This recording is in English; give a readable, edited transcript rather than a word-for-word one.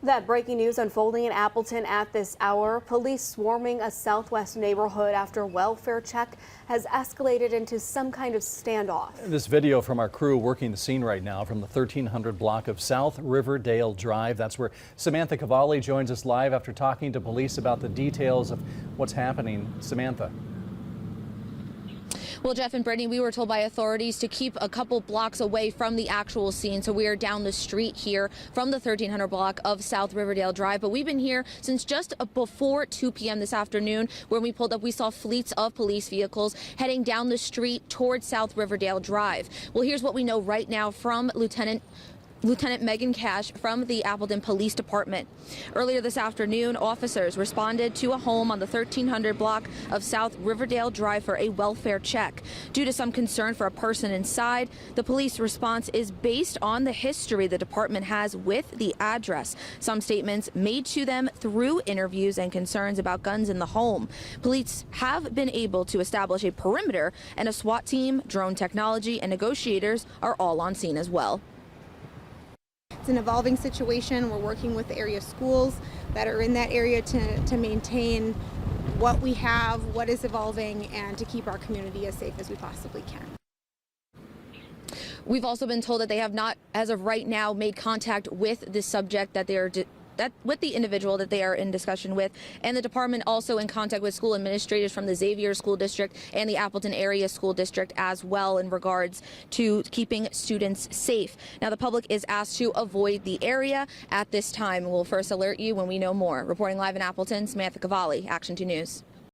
That breaking news unfolding in Appleton at this hour. Police swarming a southwest neighborhood after welfare check has escalated into some kind of standoff. This video from our crew working the scene right now from the 1300 block of South Riverdale Drive. That's where Samantha Cavalli joins us live after talking to police about the details of what's happening. Samantha. Well, Jeff and Brittany, we were told by authorities to keep a couple blocks away from the actual scene. So we are down the street here from the 1300 block of South Riverdale Drive. But we've been here since just before 2 p.m. this afternoon. When we pulled up, we saw fleets of police vehicles heading down the street towards South Riverdale Drive. Well, here's what we know right now from Lieutenant Megan Cash from the Appleton Police Department. Earlier this afternoon, officers responded to a home on the 1300 block of South Riverdale Drive for a welfare check. Due to some concern for a person inside, the police response is based on the history the department has with the address. Some statements made to them through interviews and concerns about guns in the home. Police have been able to establish a perimeter, and a SWAT team, drone technology, and negotiators are all on scene as well. It's an evolving situation. We're working with the area schools that are in that area to maintain what we have, what is evolving, and to keep our community as safe as we possibly can. We've also been told that they have not, as of right now, made contact with the subject with the individual that they are in discussion with, and the department also in contact with school administrators from the Xavier School District and the Appleton Area School District as well in regards to keeping students safe. Now, the public is asked to avoid the area at this time. We'll first alert you when we know more. Reporting live in Appleton, Samantha Cavalli, Action 2 News.